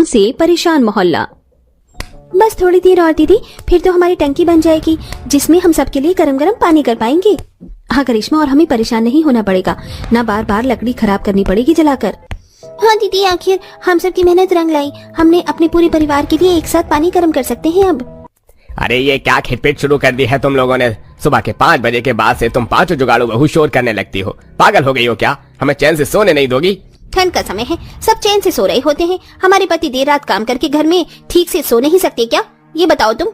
से परेशान मोहल्ला। बस थोड़ी देर और दीदी, फिर तो हमारी टंकी बन जाएगी जिसमें हम सबके लिए गरम गरम पानी कर पाएंगे। हाँ करिश्मा, और हमें परेशान नहीं होना पड़ेगा, ना बार बार लकड़ी खराब करनी पड़ेगी जलाकर। हाँ दीदी, आखिर हम सब की मेहनत रंग लाई। हमने अपने पूरे परिवार के लिए एक साथ पानी गर्म कर सकते हैं अब। अरे ये क्या खिटपिट शुरू कर दी है तुम लोगों ने। सुबह के 5 बजे के बाद से तुम पांचों जुगाड़ू बहू शोर करने लगती हो। पागल हो गई हो क्या? हमें चैन से सोने नहीं दोगी? ठंड का समय है, सब चैन से सो रहे होते हैं। हमारे पति देर रात काम करके घर में ठीक से सो नहीं सकते क्या? ये बताओ तुम।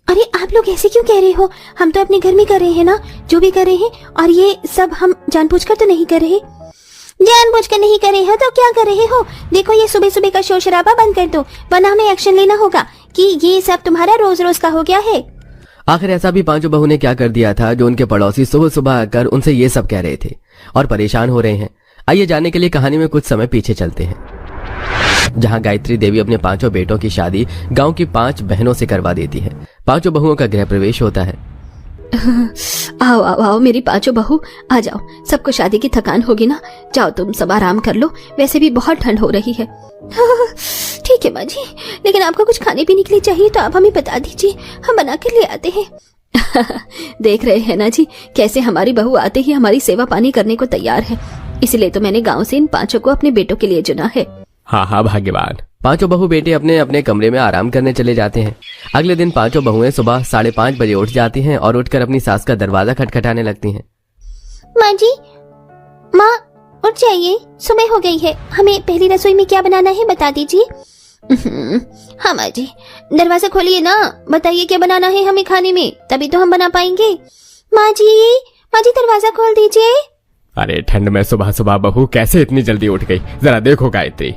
अरे आप लोग ऐसे क्यों कह रहे हो? हम तो अपने घर में कर रहे हैं ना जो भी कर रहे हैं, और ये सब हम जानबूझकर तो नहीं कर रहे। जानबूझकर नहीं कर रहे हो तो क्या कर रहे हो? देखो ये सुबह सुबह का शोर शराबा बंद कर दो, वरना हमें एक्शन लेना होगा कि ये सब तुम्हारा रोज रोज का हो गया है। आखिर ऐसा भी पांचों बहू ने क्या कर दिया था जो उनके पड़ोसी सुबह सुबह आकर उनसे ये सब कह रहे थे और परेशान हो रहे हैं? आइए जानने के लिए कहानी में कुछ समय पीछे चलते हैं, जहां गायत्री देवी अपने 5 बेटों की शादी गांव की 5 बहनों से करवा देती है। 5 बहुओं का गृह प्रवेश होता है। आओ आओ आओ मेरी 5 बहू, आ जाओ। सबको शादी की थकान होगी ना, जाओ तुम सब आराम कर लो, वैसे भी बहुत ठंड हो रही है। ठीक है माँ जी, लेकिन आपको कुछ खाने पीने के लिए चाहिए तो आप हमें बता दीजिए, हम बना कर ले आते हैं। देख रहे हैं ना जी, कैसे हमारी बहू आते ही हमारी सेवा पानी करने को तैयार है। इसलिए तो मैंने गांव से इन 5 को अपने बेटों के लिए चुना है। हाँ हाँ भाग्यवान। 5 बहू बेटे अपने अपने कमरे में आराम करने चले जाते हैं। अगले दिन 5 बहुएं सुबह 5:30 बजे उठ जाती हैं और उठकर अपनी सास का दरवाजा खटखटाने लगती हैं। माँ जी, माँ उठ जाइए, सुबह हो गई है। हमें पहली रसोई में क्या बनाना है बता दीजिए। हाँ माँ जी, दरवाजा खोलिए ना, बताइए क्या बनाना है हमें खाने में, तभी तो हम बना पाएंगे। माँ जी दरवाजा खोल दीजिए। अरे ठंड में सुबह सुबह बहू कैसे इतनी जल्दी उठ गई, जरा देखो गायत्री।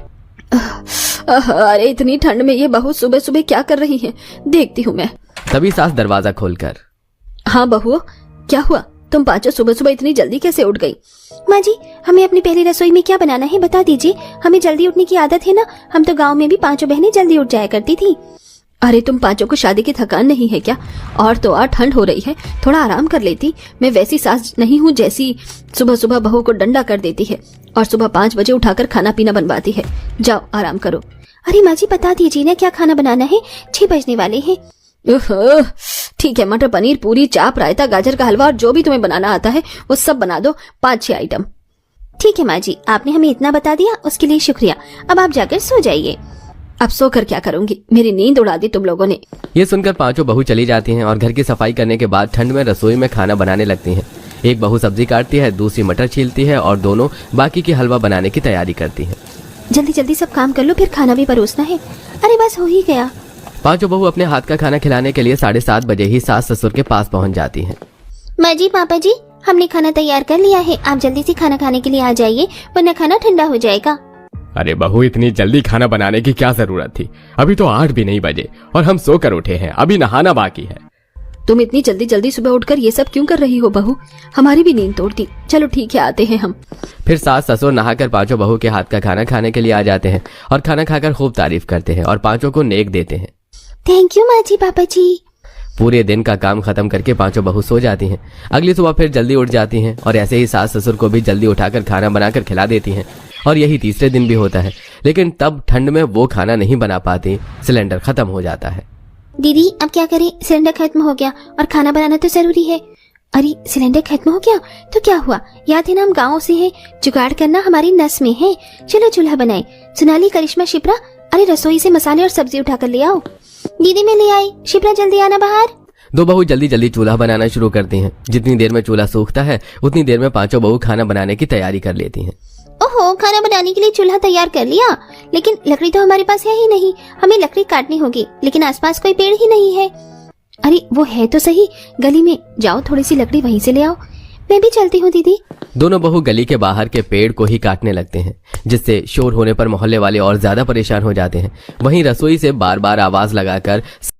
अरे इतनी ठंड में ये बहू सुबह सुबह क्या कर रही है, देखती हूँ मैं। तभी सास दरवाजा खोलकर, हाँ बहू क्या हुआ, तुम 5 सुबह सुबह इतनी जल्दी कैसे उठ गई? माँ जी, हमें अपनी पहली रसोई में क्या बनाना है बता दीजिए, हमें जल्दी उठने की आदत है ना। हम तो गांव में भी 5 बहनें जल्दी उठ जाया करती थी। अरे तुम 5 को शादी की थकान नहीं है क्या? और तो और ठंड हो रही है, थोड़ा आराम कर लेती। मैं वैसी सास नहीं हूँ जैसी सुबह सुबह बहू को डंडा कर देती है और सुबह 5 बजे उठाकर खाना पीना बनवाती है। जाओ आराम करो। अरे माँ जी बता दीजिए ना क्या खाना बनाना है, 6 बजने वाले हैं। ठीक है, मटर पनीर, पूरी, चाप, रायता, गाजर का हलवा और जो भी तुम्हें बनाना आता है वो सब बना दो, 5-6 आइटम। ठीक है माँ जी, आपने हमें इतना बता दिया उसके लिए शुक्रिया। अब आप जाकर सो जाइए। अब सोकर क्या करूंगी, मेरी नींद उड़ा दी तुम लोगों ने। ये सुनकर 5 बहू चली जाती हैं और घर की सफाई करने के बाद ठंड में रसोई में खाना बनाने लगती हैं। एक बहू सब्जी काटती है, दूसरी मटर छीलती है और दोनों बाकी की हलवा बनाने की तैयारी करती हैं। जल्दी जल्दी सब काम कर लो, फिर खाना भी परोसना है। अरे बस हो ही गया। 5 बहू अपने हाथ का खाना खिलाने के लिए 7:30 बजे ही सास ससुर के पास पहुंच जाती हैं। माँ जी, पापा जी, हमने खाना तैयार कर लिया है, आप जल्दी से खाना खाने के लिए आ जाइए, वरना खाना ठंडा हो जाएगा। अरे बहू, इतनी जल्दी खाना बनाने की क्या जरूरत थी? अभी तो 8 भी नहीं बजे और हम सोकर उठे हैं, अभी नहाना बाकी है। तुम इतनी जल्दी जल्दी सुबह उठकर ये सब क्यों कर रही हो बहू? हमारी भी नींद तोड़ती। चलो ठीक है, आते हैं हम। फिर सास ससुर नहाकर 5 बहू के हाथ का खाना खाने के लिए आ जाते हैं और खाना खाकर खूब तारीफ करते हैं और 5 को नेक देते हैं। थैंक यू माँ जी, पापा जी। पूरे दिन का काम खत्म करके 5 बहू सो जाती हैं। अगली सुबह फिर जल्दी उठ जाती हैं और ऐसे ही सास ससुर को भी जल्दी उठाकर खाना बनाकर खिला देती हैं। और यही तीसरे दिन भी होता है, लेकिन तब ठंड में वो खाना नहीं बना पाती, सिलेंडर खत्म हो जाता है। दीदी अब क्या करें, सिलेंडर खत्म हो गया और खाना बनाना तो जरूरी है। अरे सिलेंडर खत्म हो गया तो क्या हुआ, याद है ना हम गाँव से हैं, जुगाड़ करना हमारी नस में है। चलो चूल्हा बनाए। सोनाली, करिश्मा, शिप्रा, अरे रसोई से मसाले और सब्जी उठाकर ले आओ। दीदी मैं ले आई, शिप्रा जल्दी आना बाहर। 2 बहू जल्दी जल्दी चूल्हा बनाना शुरू करती हैं। जितनी देर में चूल्हा सूखता है उतनी देर में 5 बहू खाना बनाने की तैयारी कर लेती हैं। ओहो, खाना बनाने के लिए चूल्हा तैयार कर लिया, लेकिन लकड़ी तो हमारे पास है ही नहीं। हमें लकड़ी काटनी होगी, लेकिन आसपास कोई पेड़ ही नहीं है। अरे वो है तो सही, गली में जाओ, थोड़ी सी लकड़ी वहीं से ले आओ। मैं भी चलती हूँ दीदी। दोनों बहू गली के बाहर के पेड़ को ही काटने लगते हैं, जिससे शोर होने पर मोहल्ले वाले और ज्यादा परेशान हो जाते हैं। वहीं रसोई से बार बार आवाज लगाकर